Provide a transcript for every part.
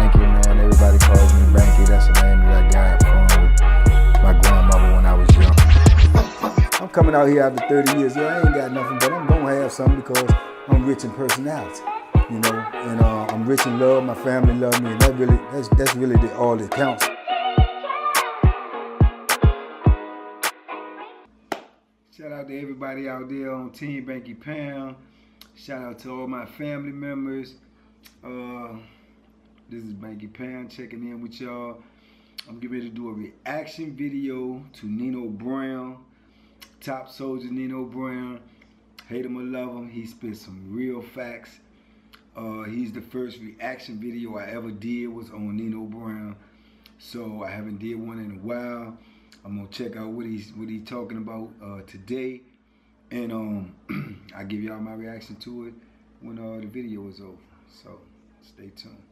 Banky, man. Everybody calls me Banky. That's the name that I got from my grandmother when I was young. I'm coming out here after 30 years. Yeah, I ain't got nothing, but I'm gonna have something because I'm rich in personality, you know, and I'm rich in love. My family love me, and that's really all that counts. Shout out to everybody out there on Team Banky Pound. Shout out to all my family members. This is Banky Pound checking in with y'all. I'm getting ready to do a reaction video to Nino Brown, Top Soldier Nino Brown. Hate him or love him, he spit some real facts. He's the first reaction video I ever did was on Nino Brown. So I haven't did one in a while. I'm gonna check out what he's talking about today, and I'll give y'all my reaction to it when the video is over. So stay tuned.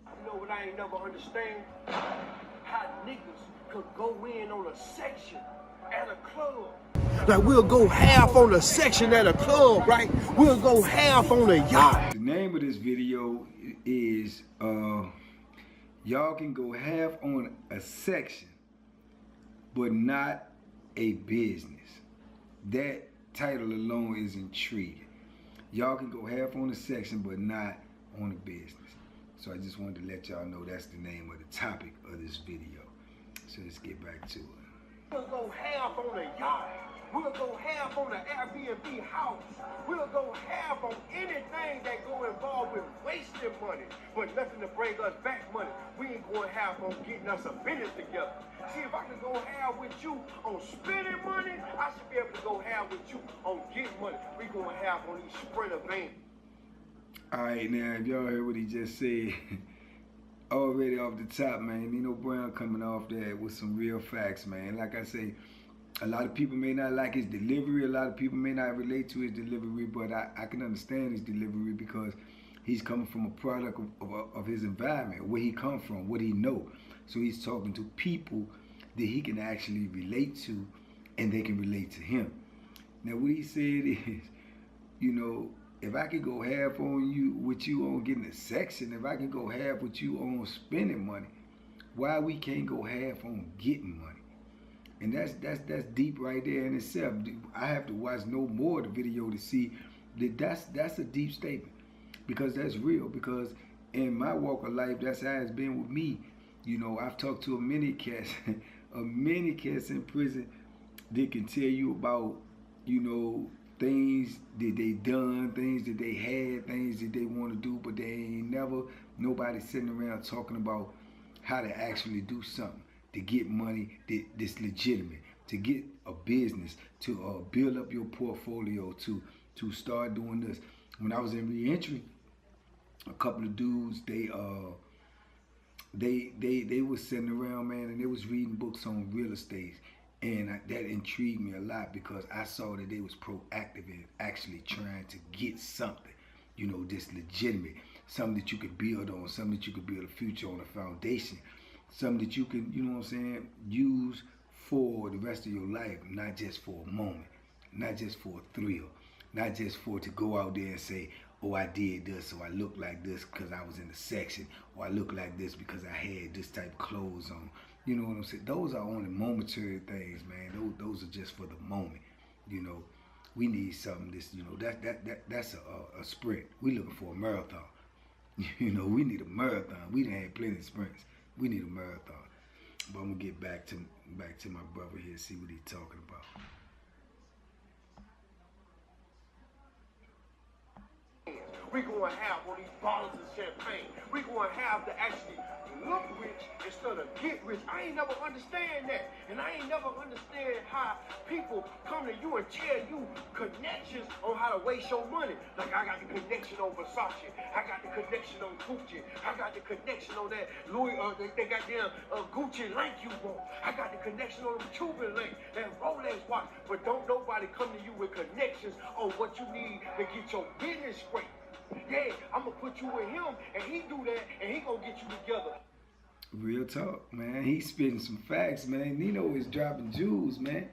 You know what I ain't never understand? How niggas could go in on a section at a club. Like we'll go half on a section at a club, right? We'll go half on a yacht. The name of this video is y'all can go half on a section, but not a business. That title alone is intriguing. Y'all can go half on a section, but not on a business. So I just wanted to let y'all know that's the name of the topic of this video. So let's get back to it. We'll go half on a yacht. We'll go half on an Airbnb house. We'll go half on anything that go involved with wasting money, but nothing to bring us back money. We ain't going half on getting us a business together. See, if I can go half with you on spending money, I should be able to go half with you on getting money. We going half on these sprinter vans. All right, now, if y'all heard what he just said, already off the top, man, Nino Brown coming off there with some real facts, man. Like I say, a lot of people may not like his delivery. A lot of people may not relate to his delivery, but I can understand his delivery because he's coming from a product of his environment, where he come from, what he know. So he's talking to people that he can actually relate to, and they can relate to him. Now, what he said is, you know, if I could go half on you with you on getting a section, if I could go half with you on spending money, why we can't go half on getting money? And that's deep right there in itself. I have to watch no more of the video to see that that's a deep statement, because that's real. Because in my walk of life, that's how it's been with me. You know, I've talked to many cats in prison that can tell you about, you know, things that they done, things that they had, things that they want to do, but they ain't never nobody sitting around talking about how to actually do something to get money that's legitimate, to get a business, to build up your portfolio, to start doing this. When I was in reentry, a couple of dudes, they was sitting around, man, and they was reading books on real estate. And that intrigued me a lot because I saw that they was proactive in actually trying to get something, you know, that's legitimate, something that you could build on, something that you could build a future on, a foundation, something that you can, you know what I'm saying, use for the rest of your life, not just for a moment, not just for a thrill, not just for to go out there and say, oh, I did this, or I look like this because I was in the section, or I look like this because I had this type of clothes on. You know what I'm saying? Those are only momentary things, man. Those are just for the moment. You know, we need something that's, you know, that's a sprint. We looking for a marathon. You know, we need a marathon. We done had plenty of sprints. We need a marathon. But I'm gonna get back to my brother here, see what he's talking about. We going to have on these bottles of champagne. We going to have to actually look rich instead of get rich. I ain't never understand that. And I ain't never understand how people come to you and tell you connections on how to waste your money. Like, I got the connection on Versace. I got the connection on Gucci. I got the connection on that Louis, they got their Gucci link you want. I got the connection on the Cuban link, that Rolex watch. But don't nobody come to you with connections on what you need to get your business straight. Yeah, I'm gonna put you with him, and he do that, and he gonna get you together. Real talk, man. He's spitting some facts, man. Nino is dropping jewels, man.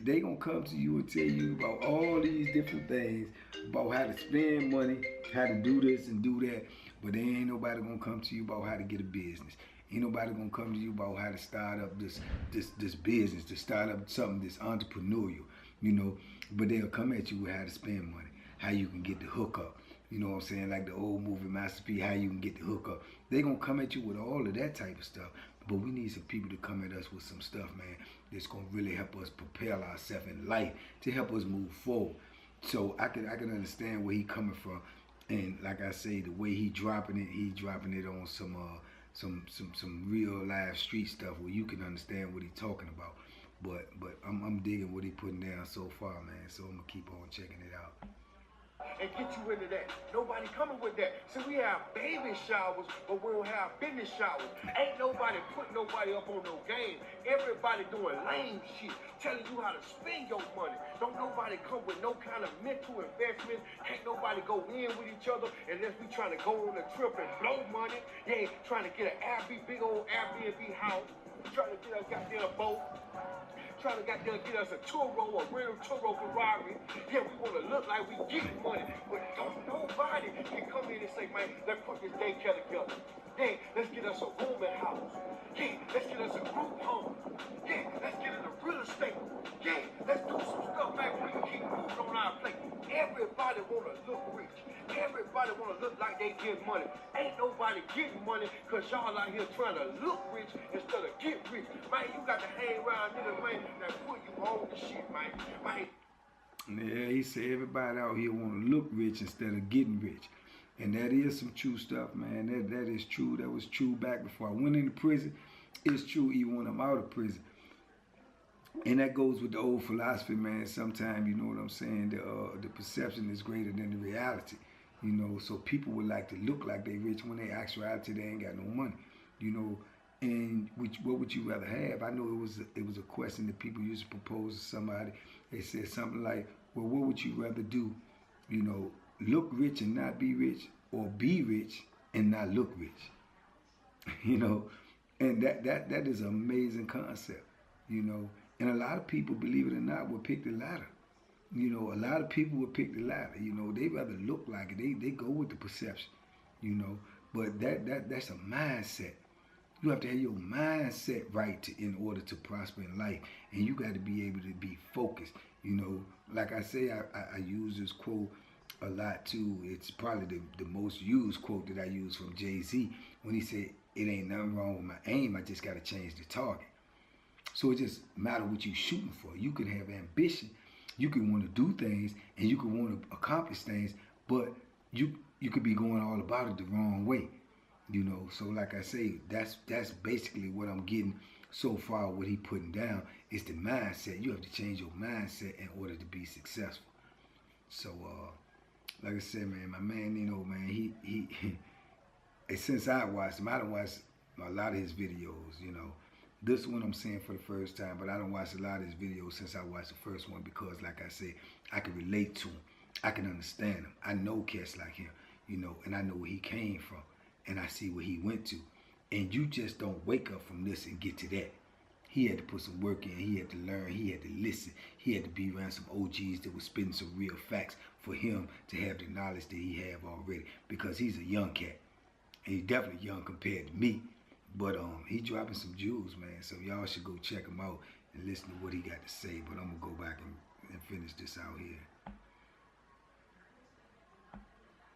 They gonna come to you and tell you about all these different things, about how to spend money, how to do this and do that, but there ain't nobody gonna come to you about how to get a business. Ain't nobody gonna come to you about how to start up this business, to start up something that's entrepreneurial, you know. But they'll come at you with how to spend money, how you can get the hookup. You know what I'm saying? Like the old movie Master P, how you can get the hookup. They gonna come at you with all of that type of stuff. But we need some people to come at us with some stuff, man, that's gonna really help us propel ourselves in life, to help us move forward. So I can understand where he coming from, and like I say, the way he dropping it on some real live street stuff where you can understand what he talking about. But I'm digging what he putting down so far, man. So I'm gonna keep on checking it out. And get you into that. Nobody coming with that. So we have baby showers, but we don't have business showers. Ain't nobody putting nobody up on no game. Everybody doing lame shit, telling you how to spend your money. Don't nobody come with no kind of mental investment. Can't nobody go in with each other unless we trying to go on a trip and blow money. Yeah, trying to get an big old Airbnb house. Trying to get us goddamn boat. Trying to goddamn get us a Turo, a real Turo Ferrari. Yeah, we want to look like we get money, but don't nobody can come in and say, man, let's put this daycare together. Yeah, let's get us a rooming house. Yeah, let's get us a group home. Yeah, let's get into real estate. Yeah, let's do some stuff, man. We can keep moving on our plate. Everybody want to look rich. Everybody want to look like they get money. Ain't nobody getting money because y'all out here trying to look rich instead of get rich. Man, you got to hang around niggas, man, that put you on the shit, man. Yeah, he said everybody out here want to look rich instead of getting rich. And that is some true stuff, man. That is true. That was true back before I went into prison. It's true even when I'm out of prison. And that goes with the old philosophy, man. Sometimes, you know what I'm saying, the perception is greater than the reality. You know, so people would like to look like they rich when they actuality they ain't got no money. You know, and what would you rather have? I know it was a question that people used to propose to somebody. They said something like, well, what would you rather do? You know, look rich and not be rich, or be rich and not look rich? You know, and that is an amazing concept, you know. And a lot of people, believe it or not, will pick the latter. You know, a lot of people will pick the latter. You know, they rather look like it. They go with the perception, you know. But that's a mindset. You have to have your mindset right in order to prosper in life. And you got to be able to be focused. You know, like I say, I use this quote a lot too. It's probably the most used quote that I use from Jay-Z when he said, it ain't nothing wrong with my aim. I just got to change the target. So it just matter what you're shooting for. You can have ambition. You can want to do things and you can want to accomplish things, but you could be going all about it the wrong way. You know, so like I say, that's basically what I'm getting so far. What he putting down is the mindset. You have to change your mindset in order to be successful. So like I said, man, my man Nino, man, he since I watched him, I done watched a lot of his videos, you know. This one I'm seeing for the first time, but I done watched a lot of his videos since I watched the first one because, like I said, I can relate to him. I can understand him. I know cats like him, you know, and I know where he came from, and I see where he went to. And you just don't wake up from this and get to that. He had to put some work in. He had to learn. He had to listen. He had to be around some OGs that were spitting some real facts for him to have the knowledge that he have already, because he's a young cat. And he's definitely young compared to me. But he dropping some jewels, man. So y'all should go check him out and listen to what he got to say. But I'm going to go back and finish this out here.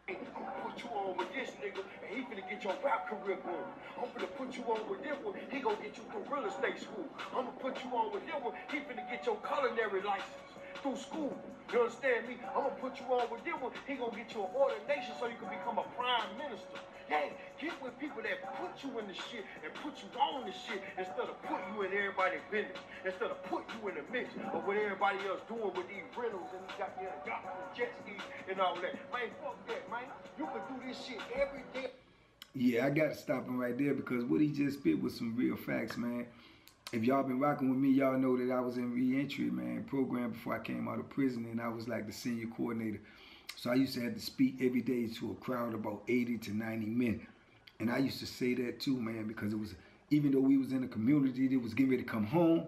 I'm gonna put you on with this nigga, and he finna get your rap career going. I'm finna put you on with this one, he gonna get you through real estate school. I'm gonna put you on with this one, he finna get your culinary license through school. You understand me? I'm gonna put you on with this one, he gonna get you an ordination so you can become a prime minister. Yeah, get with people that put you in the shit and put you on the shit instead of putting you in everybody's business. Instead of putting you in the mix of what everybody else doing with these rentals and these goddamn yachts and jet skis and all that. Man, fuck that, man. You can do this shit every day. Yeah, I got to stop him right there because what he just spit was some real facts, man. If y'all been rocking with me, y'all know that I was in re-entry, man, program before I came out of prison, and I was like the senior coordinator. So I used to have to speak every day to a crowd of about 80 to 90 men. And I used to say that too, man, because it was, even though we was in a community that was getting ready to come home,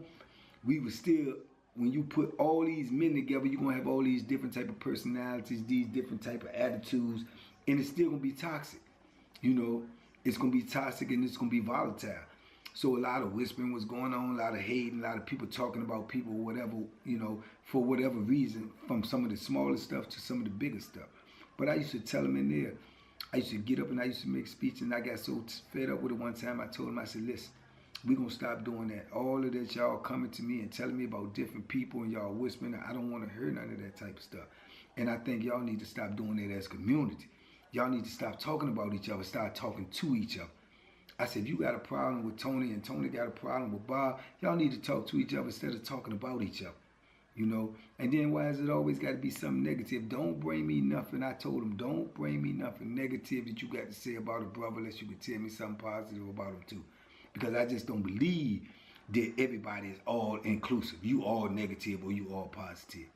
we was still, when you put all these men together, you're gonna have all these different type of personalities, these different type of attitudes, and it's still gonna be toxic. You know, it's gonna be toxic and it's gonna be volatile. So a lot of whispering was going on, a lot of hating, a lot of people talking about people, whatever, you know, for whatever reason, from some of the smaller stuff to some of the bigger stuff. But I used to tell them in there, I used to get up and I used to make speeches, and I got so fed up with it one time, I told them, I said, listen, we're going to stop doing that. All of that y'all coming to me and telling me about different people and y'all whispering, I don't want to hear none of that type of stuff. And I think y'all need to stop doing that as a community. Y'all need to stop talking about each other, start talking to each other. I said, if you got a problem with Tony and Tony got a problem with Bob, y'all need to talk to each other instead of talking about each other. You know, and then why is it always got to be something negative? Don't bring me nothing. I told him, don't bring me nothing negative that you got to say about a brother unless you could tell me something positive about him too. Because I just don't believe that everybody is all inclusive. You all negative or you all positive.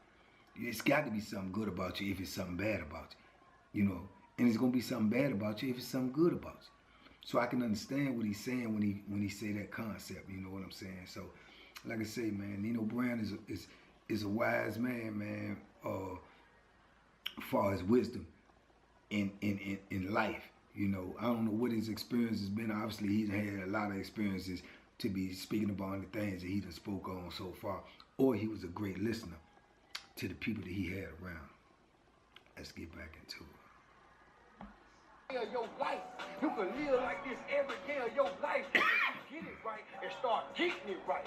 It's got to be something good about you if it's something bad about you. You know, and it's going to be something bad about you if it's something good about you. So I can understand what he's saying when he say that concept. You know what I'm saying? So, like I say, man, Nino Brown is a wise man, as far as wisdom in life. You know, I don't know what his experience has been. Obviously, he's had a lot of experiences to be speaking about the things that he done spoke on so far. Or he was a great listener to the people that he had around. Let's get back into it. Your life. You can live like this every day of your life if you get it right and start getting it right.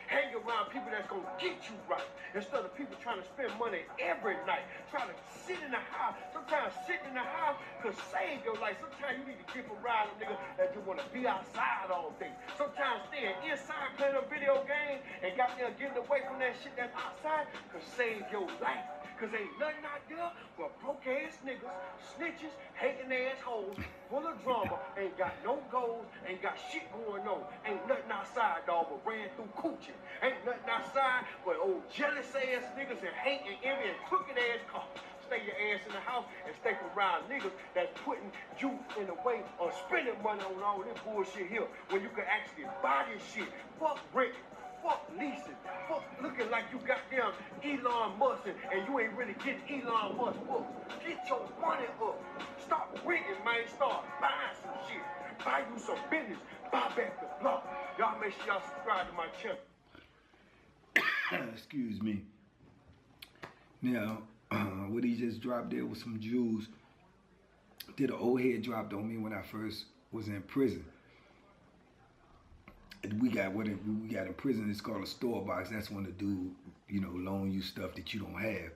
Hang around people that's gonna get you right instead of people trying to spend money every night, trying to sit in the house. Sometimes sitting in the house could save your life. Sometimes you need to get around a nigga that just want to be outside all day. Sometimes staying inside playing a video game and got there getting away from that shit that's outside could save your life. Cause ain't nothing out there but broke ass niggas, snitches, hating ass hoes, full of drama, ain't got no goals, ain't got shit going on. Ain't nothing outside, dog, but ran through coochie. Ain't nothing outside but old jealous ass niggas and hate and envy and crooked ass cops. Stay your ass in the house and stay around niggas that's putting you in the way of spending money on all this bullshit here when you can actually buy this shit. Fuck rent. Fuck leasing. Fuck looking like you got them Elon Musk and you ain't really getting Elon Musk up. Get your money up. Stop renting, man. Start buying some shit. Buy you some business. Buy back the block. Y'all make sure y'all subscribe to my channel. Excuse me. Now, what he just dropped there was some jewels. Did an old head dropped on me when I first was in prison. We got in prison, it's called a store box. That's when the dude, you know, loan you stuff that you don't have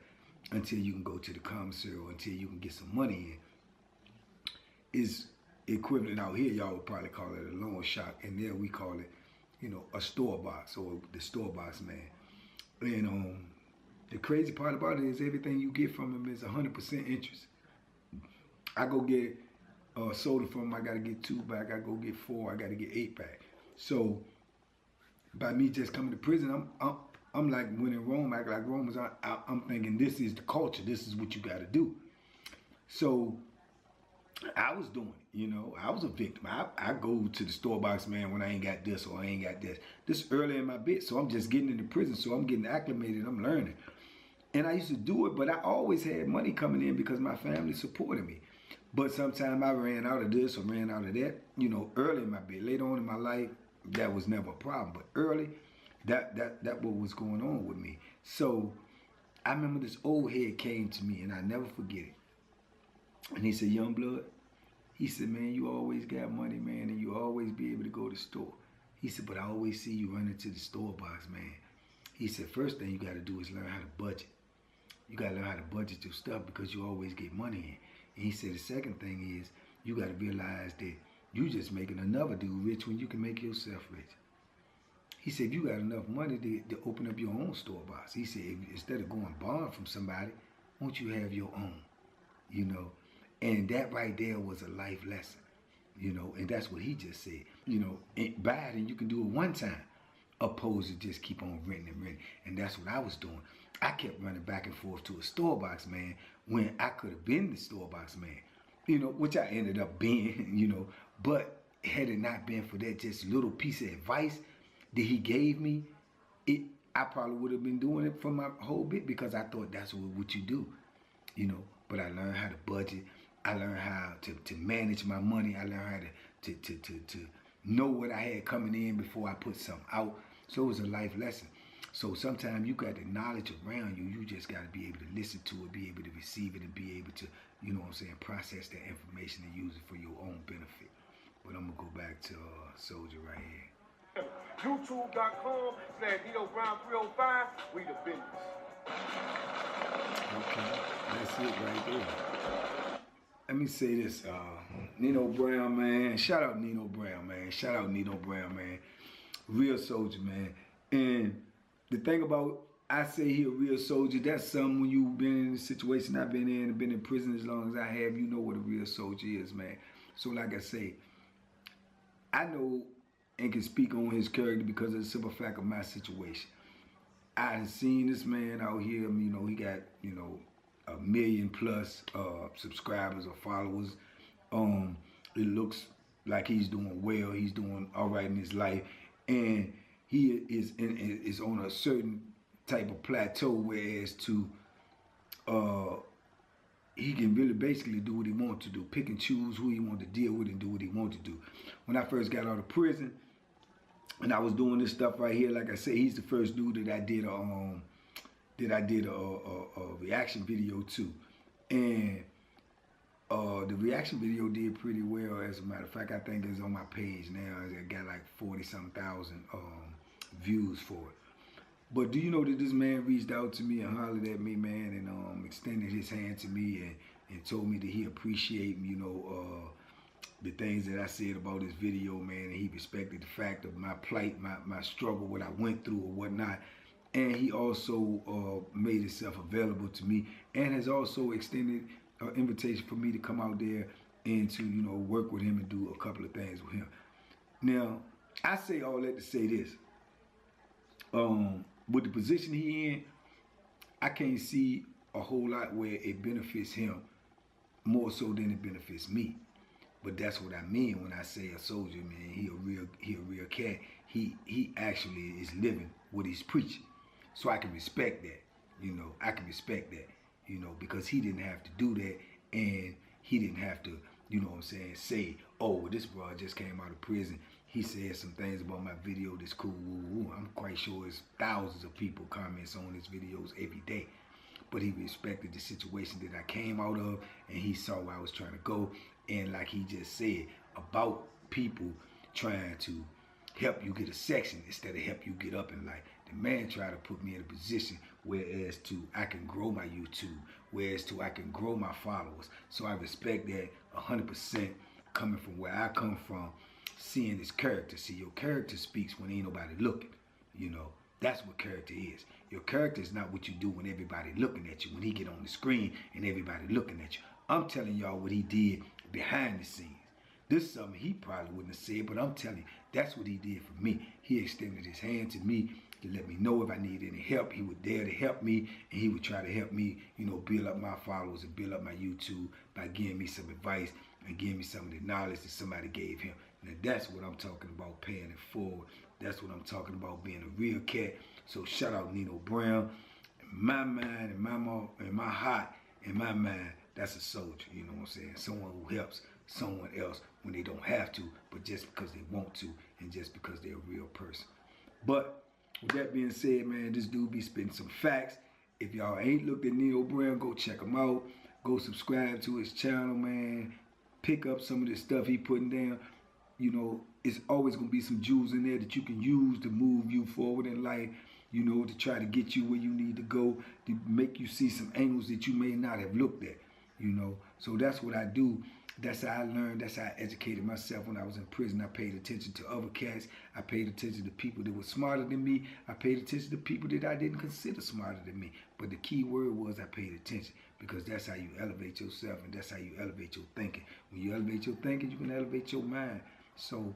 until you can go to the commissary or until you can get some money in. Is equivalent out here, y'all would probably call it a loan shark, and there we call it, you know, a store box or the store box man. And the crazy part about it is everything you get from him is 100% interest. I go get soda from him, I gotta get 2 back, I go get 4, I gotta get 8 back. So by me just coming to prison, I'm like when in Rome, act like Romans. I'm thinking this is the culture. This is what you got to do. So I was doing it. You know, I was a victim. I go to the store box man when I ain't got this or I ain't got this. This early in my bit, so I'm just getting into prison. So I'm getting acclimated. I'm learning. And I used to do it, but I always had money coming in because my family supported me. But sometimes I ran out of this or ran out of that. You know, early in my bit. Later on in my life, that was never a problem, but early, that what was going on with me. So I remember this old head came to me, and I never forget it. And he said, "Young blood," he said, "Man, you always got money, man, and you always be able to go to the store." He said, "But I always see you running to the store box, man." He said, "First thing you got to do is learn how to budget. You got to learn how to budget your stuff because you always get money in." And he said, "The second thing is you got to realize that you just making another dude rich when you can make yourself rich." He said, "If you got enough money to open up your own store box," he said, "instead of going borrowing from somebody, won't you have your own?" You know, and that right there was a life lesson, you know, and that's what he just said. You know, buy it and you can do it one time, opposed to just keep on renting and renting. And that's what I was doing. I kept running back and forth to a store box man when I could have been the store box man, you know, which I ended up being, you know. But had it not been for that just little piece of advice that he gave me, I probably would have been doing it for my whole bit because I thought that's what you do, you know. But I learned how to budget. I learned how to manage my money. I learned how to know what I had coming in before I put something out. So it was a life lesson. So sometimes you got the knowledge around you. You just got to be able to listen to it, be able to receive it, and be able to, you know what I'm saying, process that information and use it for your own benefit. But I'm going to go back to Soldier right here. YouTube.com/Nino Brown 305. We the business. Okay, that's it right there. Let me say this, Nino Brown, man. Shout out Nino Brown, man. Shout out Nino Brown, man. Real soldier, man. And the thing about, I say he a real soldier, that's something when you've been in the situation I've been in, and been in prison as long as I have, you know what a real soldier is, man. So like I say, I know and can speak on his character because of the simple fact of my situation. I done seen this man out here, you know, he got, you know, 1 million plus subscribers or followers. It looks like he's doing well, he's doing all right in his life, and he is on a certain type of plateau, whereas to he can really basically do what he wants to do, pick and choose who he wants to deal with and do what he wants to do. When I first got out of prison and I was doing this stuff right here, like I said, he's the first dude that I did a reaction video to, and the reaction video did pretty well. As a matter of fact, I think it's on my page now. I got like 40-some thousand views for it. But do you know that this man reached out to me and hollered at me, man, and extended his hand to me and told me that he appreciated, you know, the things that I said about this video, man, and he respected the fact of my plight, my struggle, what I went through or whatnot. And he also made himself available to me and has also extended an invitation for me to come out there and to, you know, work with him and do a couple of things with him. Now, I say all that to say this. With the position he in, I can't see a whole lot where it benefits him more so than it benefits me. But that's what I mean when I say a soldier, man. He a real cat. He actually is living what he's preaching. So I can respect that, you know. I can respect that, you know, because he didn't have to do that, and he didn't have to, you know what I'm saying, say, oh, well, this bro just came out of prison. He said some things about my video that's cool. Woo, woo. I'm quite sure it's thousands of people comments on his videos every day. But he respected the situation that I came out of, and he saw where I was trying to go. And like he just said, about people trying to help you get a section instead of help you get up in life. The man tried to put me in a position whereas to I can grow my YouTube, whereas to I can grow my followers. So I respect that 100% coming from where I come from, seeing his character. See, your character speaks when ain't nobody looking, you know. That's what character is. Your character is not what you do when everybody looking at you, when he get on the screen and everybody looking at you. I'm telling y'all what he did behind the scenes. This is something he probably wouldn't have said, but I'm telling you, that's what he did for me. He extended his hand to me to let me know if I needed any help. He would dare to help me, and he would try to help me, you know, build up my followers and build up my YouTube by giving me some advice and giving me some of the knowledge that somebody gave him. Now that's what I'm talking about, paying it forward. That's what I'm talking about, being a real cat. So shout out Nino Brown. In my mind, in my heart, in my mind, that's a soldier, you know what I'm saying? Someone who helps someone else when they don't have to, but just because they want to, and just because they're a real person. But with that being said, man, this dude be spitting some facts. If y'all ain't looked at Nino Brown, go check him out. Go subscribe to his channel, man. Pick up some of the stuff he putting down. You know, it's always going to be some jewels in there that you can use to move you forward in life, you know, to try to get you where you need to go, to make you see some angles that you may not have looked at, you know. So that's what I do. That's how I learned. That's how I educated myself when I was in prison. I paid attention to other cats. I paid attention to people that were smarter than me. I paid attention to people that I didn't consider smarter than me. But the key word was I paid attention, because that's how you elevate yourself, and that's how you elevate your thinking. When you elevate your thinking, you can elevate your mind. So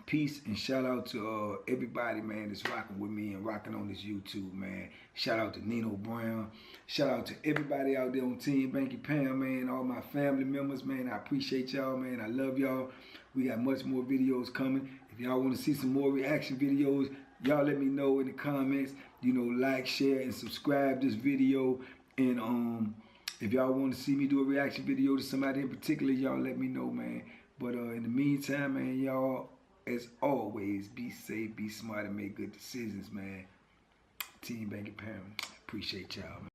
peace and shout out to everybody, man, that's rocking with me and rocking on this YouTube, man. Shout out to Nino Brown. Shout out to everybody out there on Team Banky Pound, man. All my family members, man. I appreciate y'all, man. I love y'all. We got much more videos coming. If y'all want to see some more reaction videos, Y'all let me know in the comments. You know, like, share, and subscribe this video. And if y'all want to see me do a reaction video to somebody in particular, y'all let me know, man. But in the meantime, man, y'all, as always, be safe, be smart, and make good decisions, man. Team Banky Pound. Appreciate y'all, man.